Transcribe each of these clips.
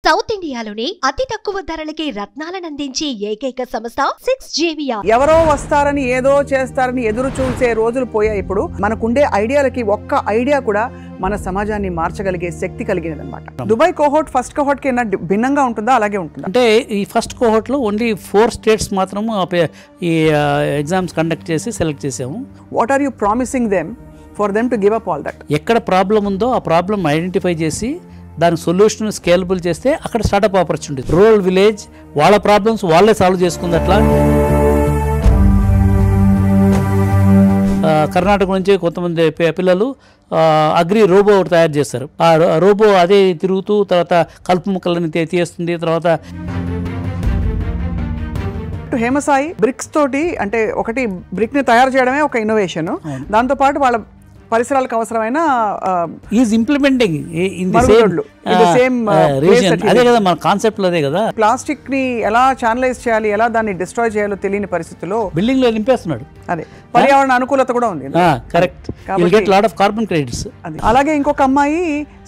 South ఇండియాలోనే అతి తక్కువ ధరలకి రత్నాలనందించే ఏకైక సంస్థ 6JVR. ఎవరో వస్తారని ఏదో చేస్తారని ఎదురు చూసే రోజులు పోయాయి. ఇప్పుడు మనకుండే ఐడియాలకి ఒక్క ఐడియా కూడా మన సమాజాన్ని మార్చగలిగే శక్తి కలిగినదన్నమాట. దుబాయ్ కోహోర్ట్ ఫస్ట్ కోహోర్ట్ కి భిన్నంగా ఉంటుందా, అలాగే ఉంటుందా? అంటే ఈ ఫస్ట్ కోహోర్ట్ లో ఓన్లీ 4 స్టేట్స్ మాత్రము ఈ ఎగ్జామ్స్ కండక్ట్ చేసి సెలెక్ట్ చేసాము. What are you promising them for them to give up all that? ఎక్కడ ప్రాబ్లం ఉందో ఆ ప్రాబ్లం ఐడెంటిఫై చేసి దాని సొల్యూషన్ స్కేలబుల్ చేస్తే అక్కడ స్టార్టప్ ఆపర్చునిటీ. రూరల్ విలేజ్ వాళ్ళ ప్రాబ్లమ్స్ వాళ్ళే సాల్వ్ చేసుకుంది. అట్లా కర్ణాటక నుంచి కొంతమంది పిల్లలు అగ్రి రోబో ఒకటి తయారు చేస్తారు. ఆ రోబో అదే తిరుగుతూ తర్వాత కలుపు ముక్కలని తీస్తుంది. తర్వాత హేమసాయి బ్రిక్స్ తోటి, అంటే ఒకటి బ్రిక్ ని తయారు చేయడమే ఒక ఇన్నోవేషన్, దాంతోపాటు వాళ్ళ పరిసరాలకు అవసరమైన is implementing in the same reason. అదే కదా మన కాన్సెప్ట్ అదే కదా. ప్లాస్టిక్ ని ఎలా ఛానలైజ్ చేయాలి, ఎలా దాన్ని డిస్ట్రాయ్ చేయాలో తెలియని పరిస్థితుల్లో బిల్డింగ్ లో నింపేస్తున్నాడు. అదే పర్యావరణ అనుకూలత కూడా ఉంది. Correct. Will get lot of carbon credits. అలాగే ఇంకొక అమ్మాయి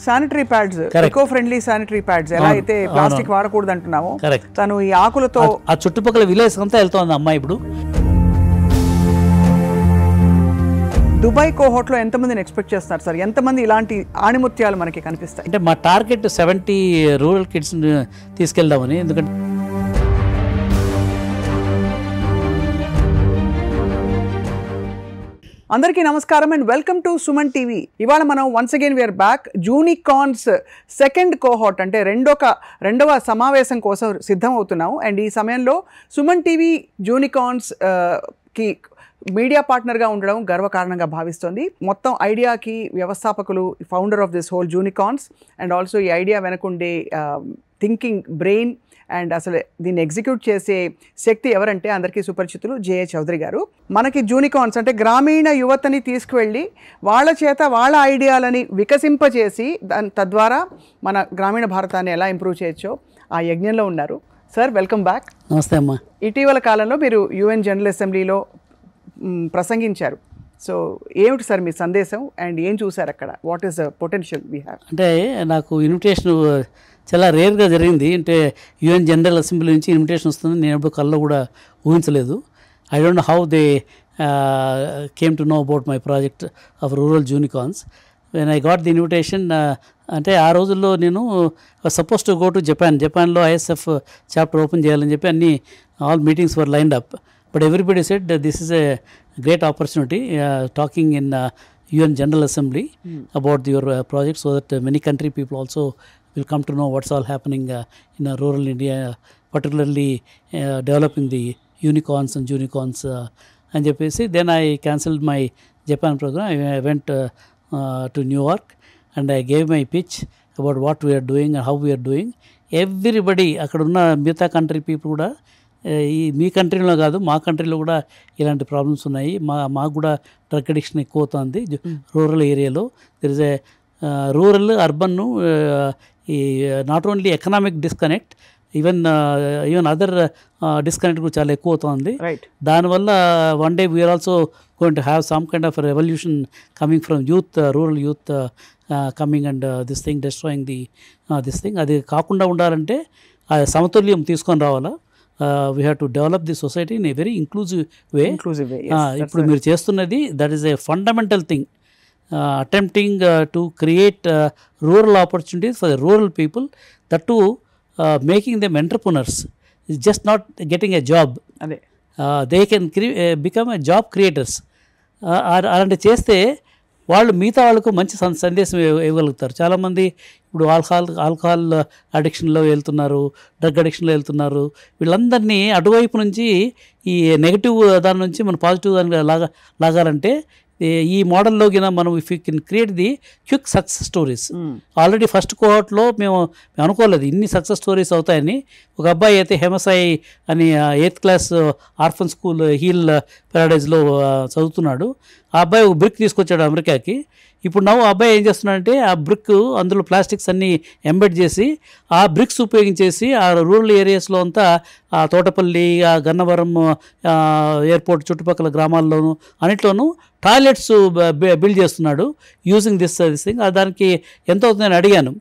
sanitary pads, eco friendly sanitary pads, ఎలా అయితే ప్లాస్టిక్ వాడకూడదు అంటున్నామో తను ఈ ఆకులతో ఆ చుట్టుపక్కల విలేజ్ అంతా వెళ్తోంది అమ్మాయి ఇప్పుడు. దుబాయ్ కోహోర్ట్ లో ఎంతమందిని ఎక్స్పెక్ట్ చేస్తున్నారు సార్? ఎంతమంది ఇలాంటి ఆణిముత్యాలు మనకి కనిపిస్తాయి? అంటే మా టార్గెట్ 70 రూరల్ కిడ్స్ తీసుకెళ్దామని. ఎందుకంటే అందరికీ నమస్కారం and welcome to Suman TV. ఇవాళ మనం once again we are back. Junicorns second cohort అంటే రెండవ సమావేశం కోసం సిద్ధం అవుతున్నాము. అండ్ ఈ సమయంలో సుమన్ టీవీ జూనికార్న్స్ కి మీడియా పార్ట్నర్గా ఉండడం గర్వకారణంగా భావిస్తోంది. మొత్తం ఐడియాకి వ్యవస్థాపకులు, founder of this whole Junicorns, and also ఈ ఐడియా వెనకుండే థింకింగ్ బ్రెయిన్ అండ్ అసలు దీన్ని ఎగ్జిక్యూట్ చేసే శక్తి ఎవరంటే అందరికీ సుపరిచితులు జేఏ చౌదరి గారు. మనకి జూనికార్న్స్ అంటే గ్రామీణ యువతని తీసుకువెళ్ళి వాళ్ళ చేత వాళ్ళ ఐడియాలని వికసింపచేసి తద్వారా మన గ్రామీణ భారతాన్ని ఎలా ఇంప్రూవ్ చేయొచ్చో ఆ యజ్ఞంలో ఉన్నారు. Sir, welcome back. నమస్తే అమ్మా. ఇటీవల కాలంలో మీరు UN జనరల్ అసెంబ్లీలో ప్రసంగించారు. సో ఏమిటి సార్ మీ సందేశం అండ్ ఏం చూసారు అక్కడ? What is the potential we have? అంటే నాకు ఇన్విటేషన్ చాలా రేర్గా జరిగింది. అంటే UN జనరల్ అసెంబ్లీ నుంచి ఇన్విటేషన్ వస్తుంది నేను ఎప్పుడు కల్లో కూడా ఊహించలేదు. I don't know how they came to know about my project of rural Junicorns. When I got the invitation, అంటే ఆ రోజుల్లో నేను సపోజ్ టు గో టు జపాన్లో ISF చాప్టర్ ఓపెన్ చేయాలని చెప్పి అన్ని all meetings were lined up. But everybody said that this is a great opportunity talking in UN General Assembly about your project, so that many country people also will come to know what's all happening in rural India, particularly developing the unicorns and junicorns. And చెప్పేసి then I cancelled my Japan program. I went to New York and I gave my pitch about what we are doing and how we are doing. Everybody, అక్కడ ఉన్న మిగతా country people కూడా, ఈ మీ కంట్రీలో కాదు మా కంట్రీలో కూడా ఇలాంటి ప్రాబ్లమ్స్ ఉన్నాయి, మాకు కూడా డ్రగ్ అడిక్షన్ ఎక్కువ అవుతుంది రూరల్ ఏరియాలో. There is a rural urban ఈ not only economic disconnect, even other disconnect కూడా చాలా ఎక్కువ అవుతుంది. దానివల్ల one day we are also going to have some kind of revolution coming from youth, rural youth coming and this thing destroying this thing. అది కాకుండా ఉండాలంటే ఆ సమతుల్యం తీసుకొని రావాలా. We have to develop the society in a very inclusive way. ఇప్పుడు మీరు చేస్తున్నది that is a fundamental thing, attempting to create rural opportunities for the rural people, that too making them entrepreneurs. It's just not getting a job. They can become a job creators. అలాంటి చేస్తే వాళ్ళు మిగతా వాళ్ళకు మంచి సందేశం ఇవ్వగలుగుతారు. చాలామంది ఇప్పుడు alcohol అడిక్షన్లో వెళ్తున్నారు, డ్రగ్ అడిక్షన్లో వెళ్తున్నారు. వీళ్ళందరినీ అటువైపు నుంచి ఈ నెగిటివ్ దాని నుంచి మనం పాజిటివ్ దానికి లాగాలంటే ఈ మోడల్లో కింద మనం if you can create the quick success stories. Already first కోహోర్ట్లో మేము అనుకోలేదు ఇన్ని సక్సెస్ స్టోరీస్ అవుతాయని. ఒక అబ్బాయి అయితే హేమసాయి అని 8th class orphan school heal పారడైజ్లో చదువుతున్నాడు. ఆ అబ్బాయి ఒక బ్రిక్ తీసుకొచ్చాడు అమెరికాకి. ఇప్పుడు ఆ అబ్బాయి ఏం చేస్తున్నాడంటే ఆ బ్రిక్ అందులో ప్లాస్టిక్స్ అన్నీ ఎంబెడ్ చేసి ఆ బ్రిక్స్ ఉపయోగించేసి ఆ రూరల్ ఏరియాస్లో అంతా ఆ తోటపల్లి, ఆ గన్నవరం ఎయిర్పోర్ట్ చుట్టుపక్కల గ్రామాల్లోనూ అన్నిట్లోనూ టాయిలెట్స్ బిల్డ్ చేస్తున్నాడు యూజింగ్ దిస్ థింగ్. దానికి ఎంత అవుతుందని అడిగాను.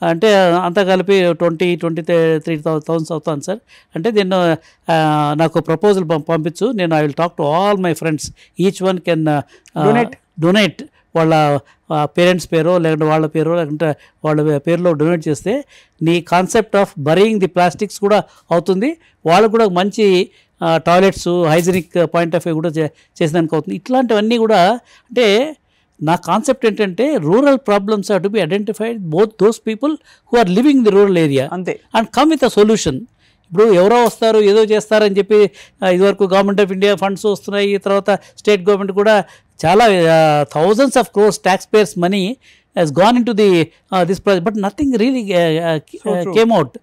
అంటే అంతా కలిపి 23,000 అవుతాను సార్. అంటే నేను నాకు ప్రపోజల్ పంపించు, నేను I will talk to all my friends, each one can donate వాళ్ళ పేరెంట్స్ పేరో లేకుంటే వాళ్ళ పేరో లేకుంటే వాళ్ళ పేరులో డొనేట్ చేస్తే నీ concept of burying the plastics కూడా అవుతుంది, వాళ్ళకు కూడా మంచి toilets hygienic point of view కూడా చేసేదానికి అవుతుంది. ఇట్లాంటివన్నీ కూడా అంటే నా కాన్సెప్ట్ ఏంటంటే rural problems are to be identified both those people who are living in the rural area అంతే, and come with a solution. ఇప్పుడు ఎవరో వస్తారు ఏదో చేస్తారని చెప్పి ఇదివరకు గవర్నమెంట్ ఆఫ్ ఇండియా ఫండ్స్ వస్తున్నాయి, తర్వాత స్టేట్ గవర్నమెంట్ కూడా చాలా thousands of crores taxpayers money has gone into this project, but nothing really came out.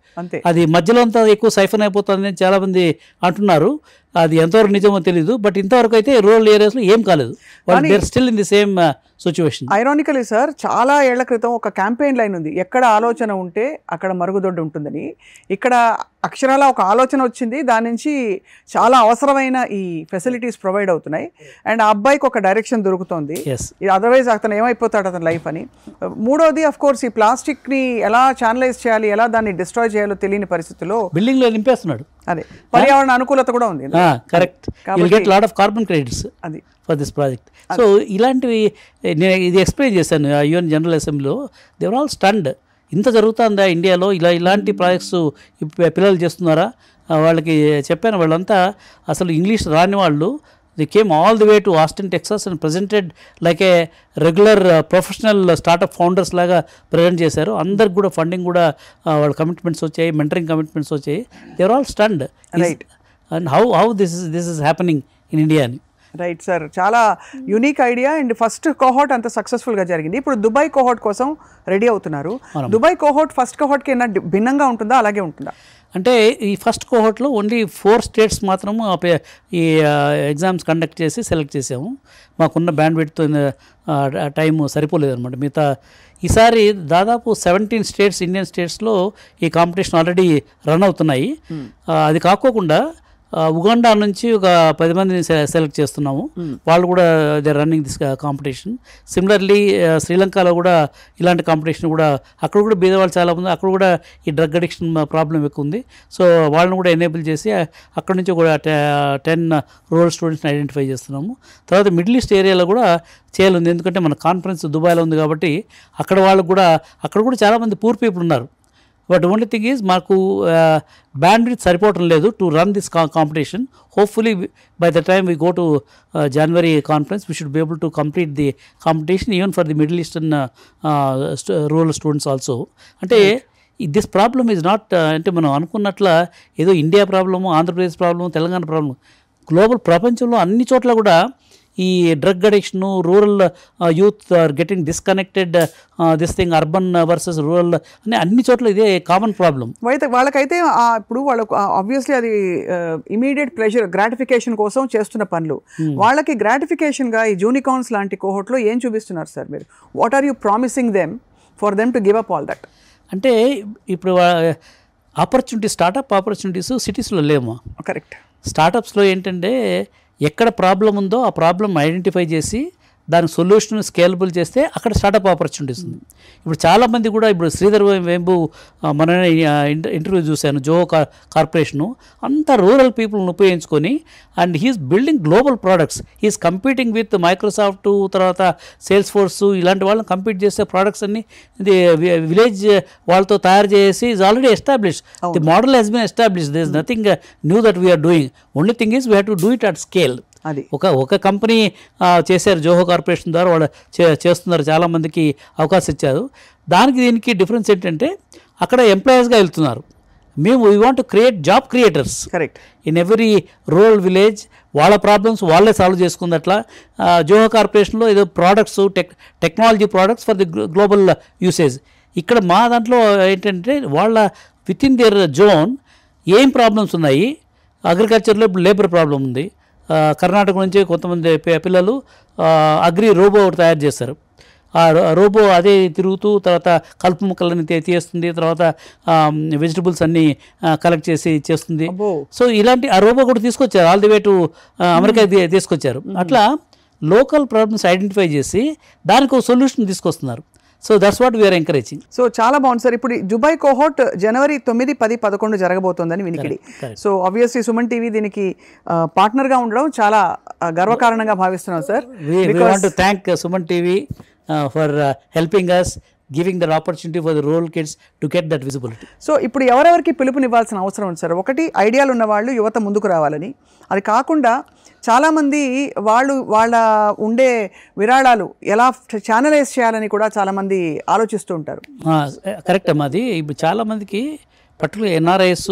అది మధ్యలో అంతా ఎక్కువ సైఫన్ అయిపోతుంది అని చాలామంది అంటున్నారు. అది ఎంతవరకు నిజమో తెలీదు, బట్ ఇంతవరకు అయితే రూరల్ ఏరియాస్లో ఏం కాలేదు. వాళ్ళు they are still in the same situation. Ironically sir, చాలా ఏళ్ల క్రితం ఒక క్యాంపెయిన్ లైన్ ఉంది, ఎక్కడ ఆలోచన ఉంటే అక్కడ మరుగుదొడ్డు ఉంటుందని. ఇక్కడ అక్షరాల ఒక ఆలోచన వచ్చింది, దాని నుంచి చాలా అవసరమైన ఈ ఫెసిలిటీస్ ప్రొవైడ్ అవుతున్నాయి, అండ్ ఆ అబ్బాయికి ఒక డైరెక్షన్ దొరుకుతుంది. అదర్వైజ్ అతను ఏమైపోతాడు అతని లైఫ్ అని. మూడోది అఫ్ కోర్స్ ఈ ప్లాస్టిక్ని ఎలా ఛానలైజ్ చేయాలి, ఎలా దాన్ని డిస్ట్రాయ్ చేయాలో తెలియని పరిస్థితిలో బిల్డింగ్లో నింపేస్తున్నాడు. అదే పర్యావరణ అనుకూలత కూడా ఉంది. Correct, you get lot of carbon credits అది ఫర్ దిస్ ప్రాజెక్ట్. సో ఇలాంటివి నేను ఇది ఎక్స్ప్లెయిన్ చేశాను యుఎన్ జనరల్ అసెంబ్లీలో. They are all stunned. ఇంత జరుగుతుందా ఇండియాలో, ఇలాంటి ప్రాజెక్ట్స్ పిల్లలు చేస్తున్నారా? వాళ్ళకి చెప్పాను, వాళ్ళంతా అసలు ఇంగ్లీష్ రాని వాళ్ళు. They came all the way to Austin Texas and presented like a regular professional startup founders లాగా ప్రజెంట్ చేశారు. అందరికి కూడా ఫండింగ్ కూడా వాళ్ళ కమిట్మెంట్స్ వచ్చాయి, మెంటరింగ్ కమిట్మెంట్స్ వచ్చాయి. They are all stunned. And how this is happening in India అని. Right sir, చాలా unique idea. And first cohort అంత సక్సెస్ఫుల్గా జరిగింది. ఇప్పుడు దుబాయ్ కోహోట్ కోసం రెడీ అవుతున్నారు. దుబాయ్ కోహోట్ ఫస్ట్ కోహోట్కి ఏమైనా భిన్నంగా ఉంటుందా, అలాగే ఉంటుందా? అంటే ఈ ఫస్ట్ కోహోట్లో ఓన్లీ 4 స్టేట్స్ మాత్రము ఈ ఎగ్జామ్స్ కండక్ట్ చేసి సెలెక్ట్ చేసాము. మాకున్న బ్యాండ్ విడ్త్ టైం సరిపోలేదన్నమాట. మిగతా ఈసారి దాదాపు 17 స్టేట్స్, ఇండియన్ స్టేట్స్లో ఈ కాంపిటీషన్ ఆల్రెడీ రన్ అవుతున్నాయి. అది కాకోకుండా ఉగాండా నుంచి ఒక 10 మందిని సెలెక్ట్ చేస్తున్నాము. వాళ్ళు కూడా they running this competition. Similarly శ్రీలంకలో కూడా ఇలాంటి కాంపిటీషన్ కూడా, అక్కడ కూడా బీదవాళ్ళు చాలా ఉంది, అక్కడ కూడా ఈ డ్రగ్ అడిక్షన్ ప్రాబ్లం ఎక్కువ ఉంది. సో వాళ్ళని కూడా ఎనేబుల్ చేసి అక్కడ నుంచి కూడా 10 రూరల్ స్టూడెంట్స్ని ఐడెంటిఫై చేస్తున్నాము. తర్వాత మిడిల్ ఈస్ట్ ఏరియాలో కూడా చేయాలి, ఎందుకంటే మన కాన్ఫరెన్స్ దుబాయ్లో ఉంది కాబట్టి అక్కడ వాళ్ళకు కూడా, అక్కడ కూడా చాలామంది పూర్ పీపుల్ ఉన్నారు. బట్ ఓన్లీ థింగ్ ఈజ్ మాకు బ్యాండ్ విడ్త్ సరిపోవటం లేదు to run this competition. Hopefully by the time we go to January conference we should be able to complete the competition even for the middle eastern rural students also. అంటే this problem is not అంటే మనం అనుకున్నట్ల ఏదో India problem, Andhra Pradesh problem, Telangana problem. Global ప్రపంచంలో అన్ని చోట్ల కూడా ఈ drug addiction, rural youth are getting disconnected, this thing urban versus rural అని అన్ని చోట్ల ఇదే కామన్ ప్రాబ్లం. వాళ్ళకైతే ఇప్పుడు వాళ్ళకు ఆబ్వియస్లీ అది ఇమీడియట్ ప్లెజర్ గ్రాటిఫికేషన్ కోసం చేస్తున్న పనులు. వాళ్ళకి గ్రాటిఫికేషన్గా ఈ జూనికాన్స్ లాంటి కోహోట్లో ఏం చూపిస్తున్నారు సార్ మీరు? What are you promising them for them to give up all that? అంటే ఇప్పుడు స్టార్టప్ ఆపర్చునిటీస్ సిటీస్లో లేమా? కరెక్ట్. స్టార్టప్స్లో ఏంటంటే ఎక్కడ ప్రాబ్లం ఉందో ఆ ప్రాబ్లం ఐడెంటిఫై చేసి దానికి సొల్యూషన్ స్కేలబుల్ చేస్తే అక్కడ స్టార్టప్ ఆపర్చునిటీస్ ఉంది. ఇప్పుడు చాలామంది కూడా ఇప్పుడు శ్రీధర్ వేంబు మన ఇంటర్వ్యూ చూశాను, జో కార్పొరేషను అంతా రూరల్ పీపుల్ని ఉపయోగించుకొని and he's building global products. He's competing with Microsoft, తర్వాత సేల్స్ ఫోర్స్, ఇలాంటి వాళ్ళని కంపీట్ చేసే ప్రోడక్ట్స్ అన్ని విలేజ్ వాళ్ళతో తయారు చేసి is already establish. The model has been establish. This nothing new that we're doing. Only thing is we have to do it at scale. అది ఒక కంపెనీ చేశారు, జోహో కార్పొరేషన్ ద్వారా వాళ్ళు చేస్తున్నారు, చాలామందికి అవకాశం ఇచ్చారు. దానికి దీనికి డిఫరెన్స్ ఏంటంటే అక్కడ ఎంప్లాయీస్గా వెళ్తున్నారు. మేము we want to create job creators. Correct. In every rural village వాళ్ళ ప్రాబ్లమ్స్ వాళ్ళే సాల్వ్ చేసుకుంది. అట్లా జోహో కార్పొరేషన్లో ఏదో products, technology products for the global usage. ఇక్కడ మా దాంట్లో ఏంటంటే వాళ్ళ విత్ ఇన్ దేర్ జోన్ ఏం ప్రాబ్లమ్స్ ఉన్నాయి. అగ్రికల్చర్లో ఇప్పుడు లేబర్ ప్రాబ్లం ఉంది. కర్ణాటక నుంచి కొంతమంది పిల్లలు అగ్రి రోబో ఒకటి తయారు చేస్తారు. ఆ రోబో అదే తిరుగుతూ తర్వాత కలుపు మొక్కలని తీస్తుంది, తర్వాత వెజిటబుల్స్ అన్నీ కలెక్ట్ చేసి చేస్తుంది. సో ఇలాంటి ఆ రోబో కూడా తీసుకొచ్చారు, all the way to America తీసుకొచ్చారు. అట్లా లోకల్ ప్రాబ్లమ్స్ ఐడెంటిఫై చేసి దానికి ఒక సొల్యూషన్ తీసుకొస్తున్నారు. So that's what we're encouraging. So చాలా బాగుంది సార్. ఇప్పుడు దుబాయ్ కోహోట్ జనవరి 9, 10, 11 జరగబోతోందని వినికిడి. సో ఆబ్వియస్లీ సుమన్ టీవీ దీనికి పార్ట్నర్గా ఉండడం చాలా గర్వకారణంగా భావిస్తున్నాం sir. We want to thank Suman TV for helping us, giving that opportunity for the rural kids to get that visibility. So ఇప్పుడు ఎవరెవరికి పిలుపునివ్వాల్సిన అవసరం ఉంది సార్? ఒకటి, ఐడియాలు ఉన్న వాళ్ళు యువత ముందుకు రావాలని. అది కాకుండా చాలామంది వాళ్ళ ఉండే విరాళాలు ఎలా ఛానలైజ్ చేయాలని కూడా చాలామంది ఆలోచిస్తూ ఉంటారు. కరెక్ట్ అమ్మా. అది ఇప్పుడు చాలామందికి పర్టికులర్ ఎన్ఆర్ఐఎస్,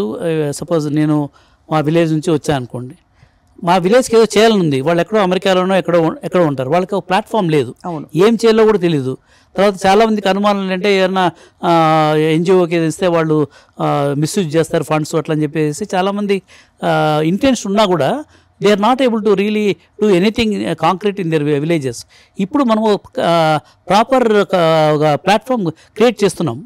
సపోజ్ నేను మా విలేజ్ నుంచి వచ్చాను అనుకోండి, మా విలేజ్కి ఏదో చేయాలని ఉంది, వాళ్ళు ఎక్కడో అమెరికాలోనో ఎక్కడో ఉంటారు, వాళ్ళకి ఒక ప్లాట్ఫామ్ లేదు, ఏం చేయాలో కూడా తెలియదు. తర్వాత చాలామందికి అనుమానాలు ఏంటంటే ఏదైనా ఎన్జిఓకి ఇస్తే వాళ్ళు మిస్యూజ్ చేస్తారు ఫండ్స్ అట్లా అని చెప్పేసి చాలామంది ఇంటెన్షన్ ఉన్నా కూడా they are not able to really do anything concrete in their villages. ఇప్పుడు మనము ప్రాపర్ ప్లాట్ఫామ్ క్రియేట్ చేస్తున్నాం,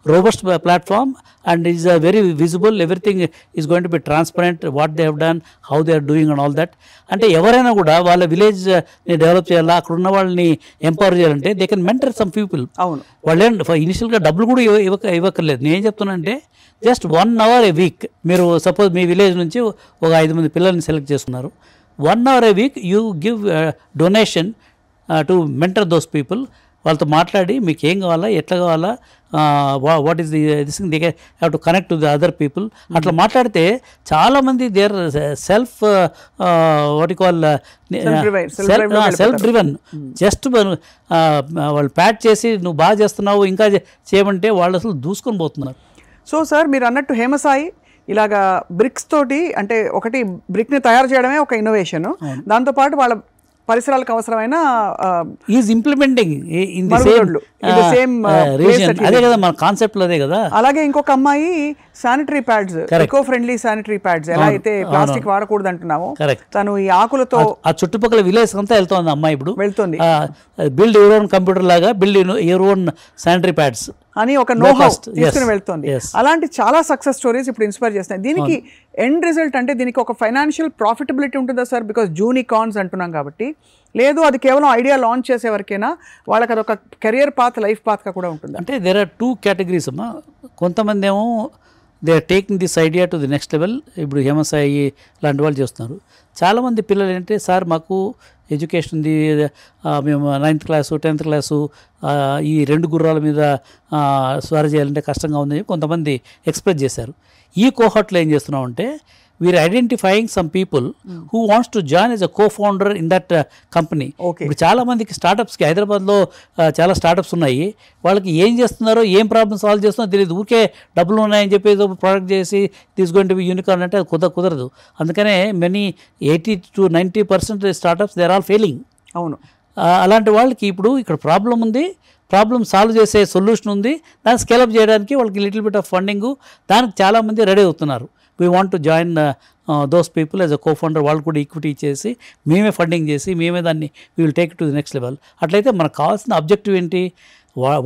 robust platform, and it is very visible, everything is going to be transparent, what they have done, how they are doing and all that. అంటే ఎవరైనా కూడా వాళ్ళ village ని develop చేయాలా, అక్కడ ఉన్న వాళ్ళని ఎంపవర్ చేయాలంటే they can mentor some people. అవును, వాళ్ళు ఇనిషియల్గా డబ్బులు కూడా ఇవ్వక్కర్లేదు. నేను ఏం చెప్తున్నానంటే జస్ట్ 1 hour a week, మీరు సపోజ్ మీ విలేజ్ నుంచి ఒక 5 మంది పిల్లల్ని సెలెక్ట్ చేస్తున్నారు, 1 hour a week you give donation to mentor those people. వాళ్ళతో మాట్లాడి మీకు ఏం కావాలా, ఎట్లా కావాలా, what is this thing, they have to connect to the other people. అట్లా మాట్లాడితే చాలామంది they are self what call self driven. Just వాళ్ళు ప్యాట్ చేసి నువ్వు బాగా చేస్తున్నావు ఇంకా చేయమంటే వాళ్ళు అసలు దూసుకొని పోతున్నారు. సో సార్ మీరు అన్నట్టు హేమసాయి ఇలాగా బ్రిక్స్ తోటి, అంటే ఒకటి బ్రిక్ని తయారు చేయడమే ఒక ఇన్నోవేషన్, దాంతోపాటు వాళ్ళ పరిసరాలకు అవసరమైన is implementing in the same reason. అదే కదా మన కాన్సెప్ట్ అదే కదా. అలాగే ఇంకొక అమ్మాయి sanitary pads, eco friendly sanitary pads, ఎలా అయితే ప్లాస్టిక్ వాడకూడదు అంటున్నాము, తను ఈ ఆకులతో ఆ చుట్టుపక్కల విలేజ్ అంతా వెళ్తోంది అమ్మాయి, ఇప్పుడు వెళ్తుంది. బిల్డ్ యువర్ ఓన్ కంప్యూటర్ లాగా build your own sanitary pads అని ఒక నో-హౌ తీసుకుని వెళ్తుంది. అలాంటి చాలా సక్సెస్ స్టోరీస్ ఇప్పుడు ఇన్స్పైర్ చేస్తున్నాయి. దీనికి ఎండ్ రిజల్ట్ అంటే దీనికి ఒక ఫైనాన్షియల్ ప్రాఫిటబిలిటీ ఉంటుందా సార్? బికాస్ జూనికార్న్స్ అంటున్నాం కాబట్టి. లేదు, అది కేవలం ఐడియా లాంచ్ చేసే వరకైనా, వాళ్ళకి అదొక కెరియర్ పాత్, లైఫ్ పాత్గా కూడా ఉంటుంది? అంటే దేర్ ఆర్ 2 categories అమ్మా. కొంతమంది ఏమో they are taking this idea to the next level. ఇప్పుడు హేమసాయి లాంటి వాళ్ళు చేస్తున్నారు. చాలామంది పిల్లలు ఏంటంటే సార్ మాకు ఎడ్యుకేషన్ ఉంది, మేము 9th class 10th class ఈ 2 గుర్రాల మీద స్వారీ చేయాలంటే కష్టంగా ఉందని కొంతమంది ఎక్స్ప్రెస్ చేశారు. ఈ కోహర్ట్లో ఏం చేస్తున్నామంటే we're identifying some people who wants to join as a co-founder in that company. ఇప్పుడు చాలామందికి స్టార్టప్స్కి హైదరాబాద్లో చాలా స్టార్టప్స్ ఉన్నాయి, వాళ్ళకి ఏం చేస్తున్నారో ఏం ప్రాబ్లమ్ సాల్వ్ చేస్తున్నారో తెలియదు. ఊరికే డబ్బులు ఉన్నాయని చెప్పేసి ప్రోడక్ట్ చేసి తీసుకొని టు బి యూనికార్న్ అంటే అది కుదరదు. అందుకనే many 80 to 90% startups they are all failing. అవును, అలాంటి వాళ్ళకి ఇప్పుడు ఇక్కడ ప్రాబ్లం ఉంది, ప్రాబ్లమ్ సాల్వ్ చేసే సొల్యూషన్ ఉంది, దాన్ని స్కేలప్ చేయడానికి వాళ్ళకి లిటిల్ బిట్ ఆఫ్ ఫండింగ్, దానికి చాలామంది రెడీ అవుతున్నారు. We want to join those people as a co-founder. వాళ్ళు కూడా ఈక్విటీ ఇచ్చేసి మేమే ఫండింగ్ చేసి మేమే దాన్ని we will take to the next level. అట్లయితే మనకు కావాల్సిన ఆబ్జెక్టివ్ ఏంటి?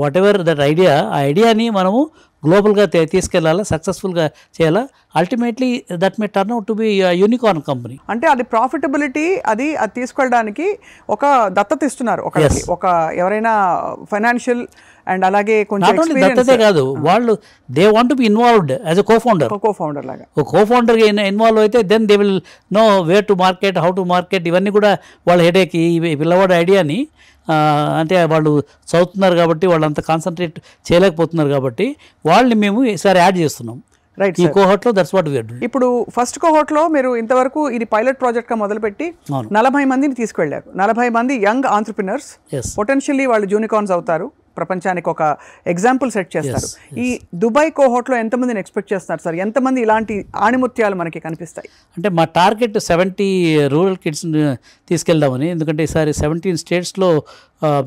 వాట్ ఎవర్ దట్ ఐడియా, ఆ ఐడియాని మనము గ్లోబల్గా తీసుకెళ్ళాలా, సక్సెస్ఫుల్గా చేయాలా. Ultimately that may turn out to be unicorn company. అంటే అది ప్రాఫిటబిలిటీ, అది తీసుకెళ్ళడానికి ఒక దత్తత ఇస్తున్నారు, ఒక ఎవరైనా ఫైనాన్షియల్ అండ్ అలాగే కొంచెం దత్తతే కాదు, వాళ్ళు they want to be involved as a co-founder లాగా. ఒక కో-ఫౌండర్ ఇన్వాల్వ్ అయితే then they will know where to market, how to market, ఇవన్నీ కూడా వాళ్ళ హెడేక్. ఈ పిల్లవాడి ఐడియాని అంటే వాళ్ళు చదువుతున్నారు కాబట్టి వాళ్ళు అంత కాన్సన్ట్రేట్ చేయలేకపోతున్నారు కాబట్టి వాళ్ళని మేము ఈసారి యాడ్ చేస్తున్నాం. రైట్, ఈ కోహోర్ట్లో that's what we are doing. ఇప్పుడు ఫస్ట్ కోహోర్ట్లో మీరు ఇంతవరకు ఇది పైలట్ ప్రాజెక్ట్గా మొదలుపెట్టి 40 మందిని తీసుకెళ్లారు. 40 మంది యంగ్ ఆంట్రప్రినర్స్, పొటెన్షియల్లీ వాళ్ళు యూనికార్న్స్ అవుతారు, ప్రపంచానికి ఒక ఎగ్జాంపుల్ సెట్ చేస్తారు. ఈ దుబాయ్ కోహోర్ట్లో ఎంతమందిని ఎక్స్పెక్ట్ చేస్తున్నారు సార్? ఎంతమంది ఇలాంటి ఆణిముత్యాలు మనకి కనిపిస్తాయి? అంటే మా టార్గెట్ 70 రూరల్ కిడ్స్ని తీసుకెళ్దామని, ఎందుకంటే ఈసారి 17 స్టేట్స్లో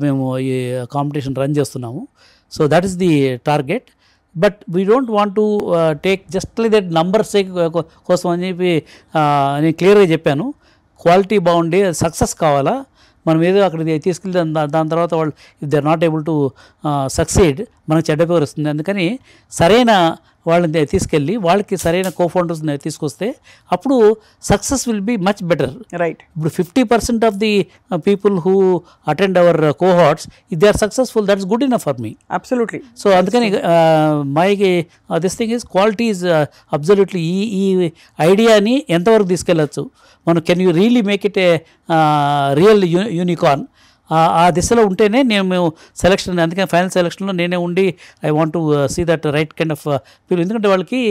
మేము ఈ కాంపిటీషన్ రన్ చేస్తున్నాము. So that is the target. But we don't want to take just like that numbers కోసం అని చెప్పి నేను క్లియర్గా చెప్పాను. క్వాలిటీ బాగుండి సక్సెస్ కావాలా, మనం ఏదో అక్కడికి తీసుకెళ్తే దాని తర్వాత వాళ్ళు if they are not able to succeed మనకు చెడ్డ పేరు వస్తుంది. అందుకని సరైన వాళ్ళని తీసుకెళ్ళి వాళ్ళకి సరైన కోఫౌండర్స్ని తీసుకొస్తే అప్పుడు success will be much better. Right. ఇప్పుడు 50% of the people who attend our cohorts if they are successful that's good enough for me. Absolutely. So అందుకని my this thing is quality is absolutely ఈ ఐడియాని ఎంతవరకు తీసుకెళ్ళచ్చు మనం, can you really make it a real unicorn. ఆ దిశలో ఉంటేనే మేము సెలక్షన్, అందుకని ఫైనల్ సెలక్షన్లో నేనే ఉండి I want to see that right kind of people. ఎందుకంటే వాళ్ళకి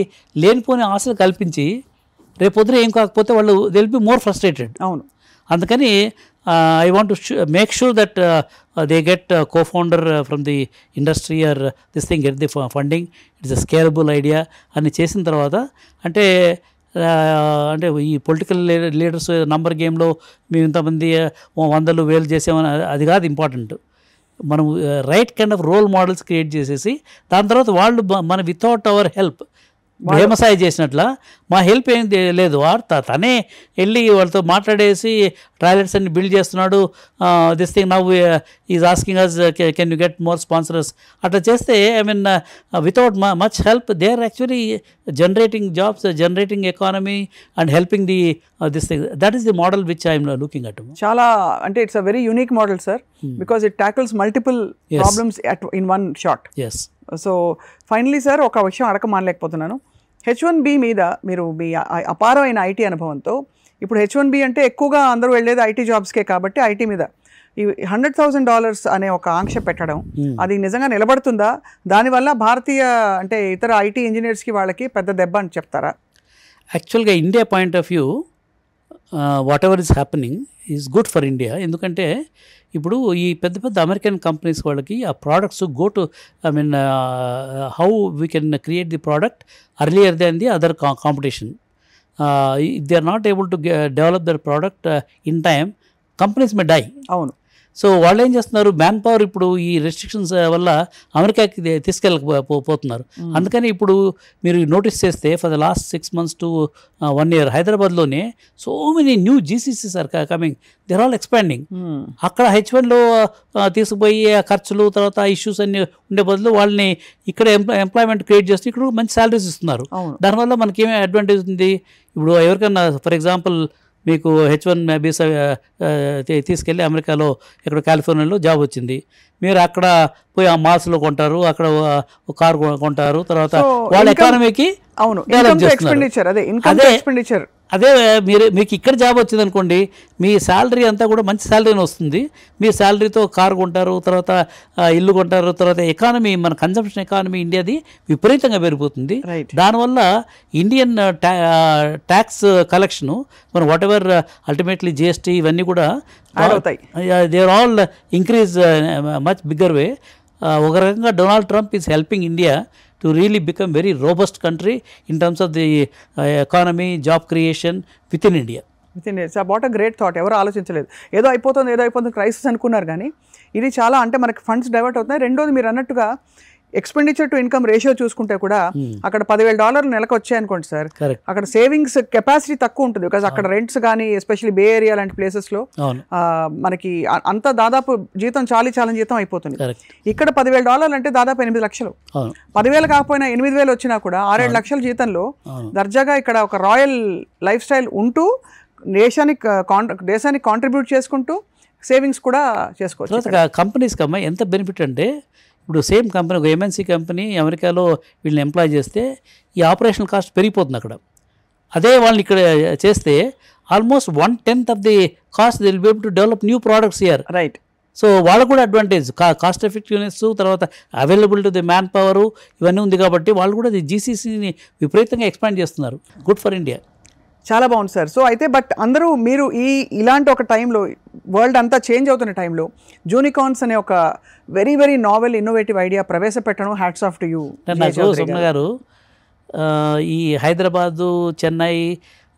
లేనిపోని ఆశలు కల్పించి రేపు పొద్దున ఏం కాకపోతే వాళ్ళు they will be more frustrated. అవును. అందుకని I want to make sure that they get co-founder from the industry or this thing, get the funding, it's a scalable idea అని చేసిన తర్వాత అంటే ఈ పొలిటికల్ లీడర్స్ నంబర్ గేమ్లో మేము ఇంతమంది 100,000 చేసామని అది కాదు ఇంపార్టెంట్. మనం right kind of role models create చేసేసి దాని తర్వాత వాళ్ళు మన వితౌట్ అవర్ హెల్ప్ భీమసాయి చేసినట్ల మా హెల్ప్ ఏం లేదు, తనే వెళ్ళి వాళ్ళతో మాట్లాడేసి టాయిలెట్స్ అన్ని బిల్డ్ చేస్తున్నాడు, this thing now is asking us can you get more sponsorers. అట్లా చేస్తే I mean without much help they are actually generating jobs, generating economy and helping the this thing. That is the model which I'm looking at. చాలా అంటే it's a very unique model sir, because it tackles multiple problems in one shot. Yes. So finally sir ఒక విషయం అడగ మానలేకపోతున్నాను. H1B మీద మీరు మీ అపారమైన IT అనుభవంతో, ఇప్పుడు H1B అంటే ఎక్కువగా అందరూ వెళ్ళేది ఐటీ జాబ్స్కే కాబట్టి ఐటీ మీద ఈ $100,000 అనే ఒక ఆంక్ష పెట్టడం అది నిజంగా నిలబడుతుందా? దానివల్ల భారతీయ అంటే ఇతర ఐటీ ఇంజనీర్స్కి వాళ్ళకి పెద్ద దెబ్బ అని చెప్తారా? యాక్చువల్గా India point of view whatever is happening is good for India. ఎందుకంటే ఇప్పుడు ఈ పెద్ద పెద్ద అమెరికన్ కంపెనీస్ వాళ్ళకి ఆ products go to I mean how we can create the product earlier than the other competition. They are not able to develop their product in time, companies may die. అవును. So వాళ్ళు ఏం చేస్తున్నారు, man power ఇప్పుడు ఈ restrictions వల్ల అమెరికాకి తీసుకెళ్ళకపోతున్నారు. అందుకని ఇప్పుడు మీరు నోటీస్ చేస్తే for the last 6 months to 1 year హైదరాబాద్లోనే so many new GCCs are coming, they are all expanding. అక్కడ H1లో తీసుకుపోయి ఖర్చులు తర్వాత ఇష్యూస్ అన్ని ఉండే బదులు వాళ్ళని ఇక్కడ ఎంప్లాయ్మెంట్ క్రియేట్ చేస్తే ఇక్కడ మంచి శాలరీస్ ఇస్తున్నారు. దానివల్ల మనకి ఏమేమి అడ్వాంటేజ్ ఉంది? ఇప్పుడు ఎవరికైనా ఫర్ ఎగ్జాంపుల్ మీకు H1 వీసా తీసుకెళ్ళి అమెరికాలో ఇక్కడ కాలిఫోర్నియాలో జాబ్ వచ్చింది, మీరు అక్కడ పోయి ఆ మాల్స్లో కొంటారు, అక్కడ ఒక కారు కొంటారు, తర్వాత వాళ్ళ ఎకానమీకి అదే మీకు ఇక్కడ జాబ్ వచ్చింది అనుకోండి, మీ శాలరీ అంతా కూడా మంచి శాలరీనే వస్తుంది. మీ శాలరీతో కారు కొంటారు, తర్వాత ఇల్లు కొంటారు, తర్వాత ఎకానమీ మన కన్జంప్షన్ ఎకానమీ ఇండియాది విపరీతంగా పెరిగిపోతుంది. దానివల్ల ఇండియన్ ట్యాక్స్ కలెక్షను మన వాట్ ఎవర్ అల్టిమేట్లీ జిఎస్టీ ఇవన్నీ కూడా they are all increase much bigger way. ఒక రకంగా Donald Trump is helping India to really become very robust country in terms of the economy, job creation within India. It's about a great thought. ఎవరు ఆలోచించలేదు, ఏదో అయిపోతుంది crisis అనుకున్నారు. కానీ ఇది చాలా అంటే మనకి ఫండ్స్ డైవర్ట్ అవుతున్నాయి. రెండోది మీరు అన్నట్టుగా ఎక్స్పెండిచర్ టు ఇన్కమ్ రేషియో చూసుకుంటే కూడా అక్కడ $10,000 నెలకు వచ్చాయనుకోండి సార్, అక్కడ సేవింగ్స్ కెపాసిటీ తక్కువ ఉంటుంది. బికాజ్ అక్కడ రెంట్స్ కానీ ఎస్పెషల్లీ బే ఏరియా లాంటి ప్లేసెస్లో మనకి అంతా దాదాపు జీతం చాలని జీతం అయిపోతుంది. ఇక్కడ $10,000 అంటే దాదాపు 8 లక్షలు. 10,000 కాకపోయినా 8,000 వచ్చినా కూడా 6-7 లక్షల జీతంలో దర్జాగా ఇక్కడ ఒక రాయల్ లైఫ్ స్టైల్ ఉంటూ దేశానికి కాంట్రిబ్యూట్ చేసుకుంటూ సేవింగ్స్ కూడా చేసుకోవచ్చు. కంపెనీస్కి అమ్మా ఎంత బెనిఫిట్ అంటే, ఇప్పుడు సేమ్ కంపెనీ ఒక ఎంఎన్సీ కంపెనీ అమెరికాలో వీళ్ళని ఎంప్లాయ్ చేస్తే ఈ ఆపరేషనల్ కాస్ట్ పెరిగిపోతుంది అక్కడ. అదే వాళ్ళని ఇక్కడ చేస్తే almost 1/10 of the cost they will be able to develop new products here. Right. So వాళ్ళకు కూడా అడ్వాంటేజ్, కాస్ట్ ఎఫెక్టివ్నెస్, తర్వాత available to the man power ఇవన్నీ ఉంది కాబట్టి వాళ్ళు కూడా జీసీసీని విపరీతంగా ఎక్స్పాండ్ చేస్తున్నారు. Good for India. చాలా బాగుంది సార్. సో అయితే బట్ అందరూ మీరు ఇలాంటి ఒక టైంలో వరల్డ్ అంతా చేంజ్ అవుతున్న టైంలో జూనికార్న్స్ అనే ఒక very very novel innovative idea ప్రవేశపెట్టడం హ్యాట్స్ ఆఫ్ టు యూ. నాకు సుమన్ గారు ఈ హైదరాబాదు, చెన్నై,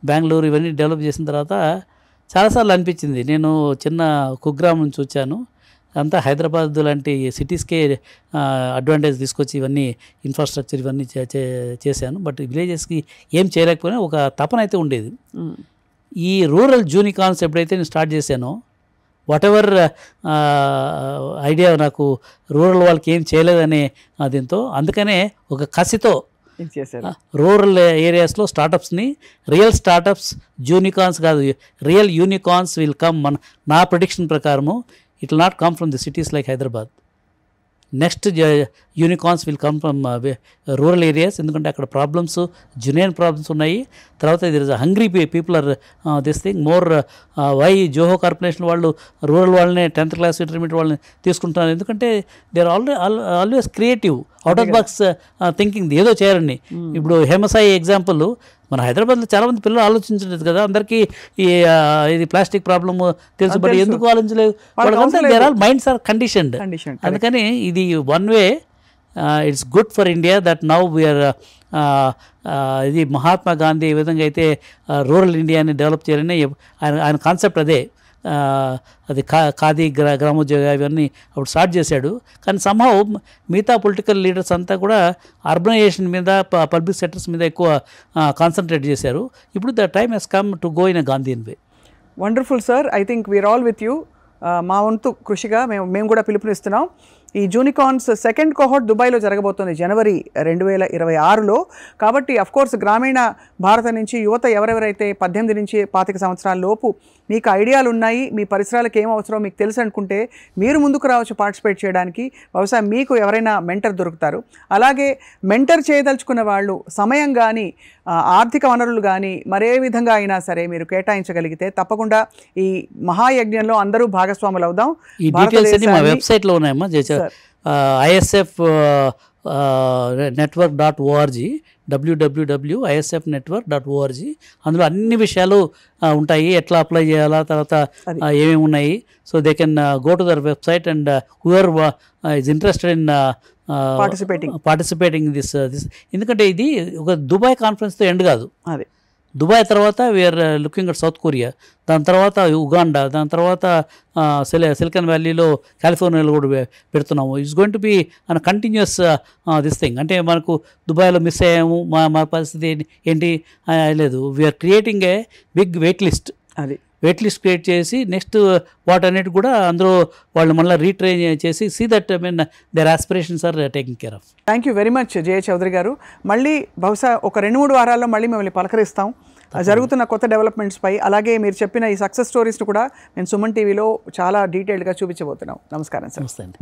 బెంగళూరు ఇవన్నీ డెవలప్ చేసిన తర్వాత చాలాసార్లు అనిపించింది, నేను చిన్న కుగ్రామం నుంచి వచ్చాను, అంతా హైదరాబాద్ లాంటి సిటీస్కే అడ్వాంటేజ్ తీసుకొచ్చి ఇవన్నీ ఇన్ఫ్రాస్ట్రక్చర్ ఇవన్నీ చేశాను. బట్ విలేజెస్కి ఏం చేయలేకపోయినా ఒక తపన అయితే ఉండేది. ఈ రూరల్ జూనికార్న్స్ ఎప్పుడైతే నేను స్టార్ట్ చేశానో, వాట్ ఎవర్ ఐడియా నాకు రూరల్ వాళ్ళకి ఏం చేయలేదనే దీంతో, అందుకనే ఒక కసితో ఇచ్చేసారు. రూరల్ ఏరియాస్లో స్టార్టప్స్ని, రియల్ స్టార్టప్స్, యూనికార్న్స్ కాదు, రియల్ యూనికార్న్స్ విల్ కమ్. నా ప్రిడిక్షన్ ప్రకారము it will not come from the cities like Hyderabad. Next unicorns will come from rural areas, ఎందుకంటే అక్కడ ప్రాబ్లమ్స్, జెన్యూన్ ప్రాబ్లమ్స్ ఉన్నాయి. తర్వాత ఇది hungry people or this thing more. Why Zoho corporation వాళ్ళు rural వాళ్ళనే 10th class intermediate వాళ్ళని తీసుకుంటున్నారు, ఎందుకంటే they are always creative, out of box thinking, ఏదో చేయాలని. ఇప్పుడు హేమసాయి ఎగ్జాంపుల్, మన హైదరాబాద్లో చాలామంది పిల్లలు ఆలోచించలేదు కదా, అందరికీ ఇది ప్లాస్టిక్ ప్రాబ్లమ్ తెలుసు, బట్ ఎందుకు ఆలోచించలేదు, their all minds are conditioned. అందుకని ఇది one way, it's good for India that now we're, ఇది మహాత్మా గాంధీ ఏ విధంగా అయితే రూరల్ ఇండియాని డెవలప్ చేయాలని ఆయన కాన్సెప్ట్ అదే. అది ఖాదీ గ్రామోద్యోగ ఇవన్నీ అప్పుడు స్టార్ట్ చేశాడు. కానీ సంహౌ మిగతా పొలిటికల్ లీడర్స్ అంతా కూడా అర్బనైజేషన్ మీద, పబ్లిక్ సెక్టర్స్ మీద ఎక్కువ కాన్సన్ట్రేట్ చేశారు. ఇప్పుడు the time has come to go in a Gandhian way. Wonderful sir, I think we're all with you. మా వంతు కృషిగా మేము కూడా పిలుపునిస్తున్నాం. ఈ జూనికాన్స్ సెకండ్ కోహోర్ట్ దుబాయ్లో జరగబోతుంది జనవరి 2026లో. కాబట్టి అఫ్కోర్స్ గ్రామీణ భారతం నుంచి యువత ఎవరెవరైతే 18 నుంచి 25 సంవత్సరాల లోపు మీకు ఐడియాలు ఉన్నాయి, మీ పరిసరాలకు ఏం అవసరమో మీకు తెలుసు అనుకుంటే మీరు ముందుకు రావచ్చు పార్టిసిపేట్ చేయడానికి. బహుశా మీకు ఎవరైనా మెంటర్ దొరుకుతారు. అలాగే మెంటర్ చేయదలుచుకున్న వాళ్ళు సమయం కానీ, ఆర్థిక వనరులు కానీ మరే విధంగా అయినా సరే మీరు కేటాయించగలిగితే తప్పకుండా ఈ మహాయజ్ఞంలో అందరూ భాగస్వాములు అవుదాం. ఈ డీటెయిల్స్ అన్ని మా వెబ్సైట్లో ఉన్నాయమ్మా, ISF network.org, www.isfnetwork.org. అందులో అన్ని విషయాలు ఉంటాయి, ఎట్లా అప్లై చేయాలా, తర్వాత ఏమేమి ఉన్నాయి. So they can go to their website and who are is interested in participating this. ఎందుకంటే ఇది ఒక దుబాయ్ కాన్ఫరెన్స్తో ఎండ్ కాదు. అదే దుబాయ్ తర్వాత we're looking at South Korea, దాని తర్వాత ఉగాండా, దాని తర్వాత సిలికాన్ వ్యాలీలో, కాలిఫోర్నియాలో కూడా పెడుతున్నాము. It's going to be an continuous this thing. అంటే మనకు దుబాయ్లో మిస్ అయ్యాము, మా పరిస్థితి ఏంటి లేదు. We are creating a big wait list. అది వెయిట్ లిస్ట్ క్రియేట్ చేసి నెక్స్ట్ వాటన్నిటి కూడా అందులో వాళ్ళు మళ్ళీ రీట్రైన్ చేసి see that I mean their aspirations are taking care of. Thank you very much Jaya Chowdary గారు. మళ్ళీ బహుశా ఒక 2-3 వారాల్లో మళ్ళీ మిమ్మల్ని పలకరిస్తాం జరుగుతున్న కొత్త డెవలప్మెంట్స్పై. అలాగే మీరు చెప్పిన ఈ సక్సెస్ స్టోరీస్ను కూడా నేను సుమన్ టీవీలో చాలా డీటెయిల్డ్గా చూపించబోతున్నాం. నమస్కారం సార్. నమస్తే అండి.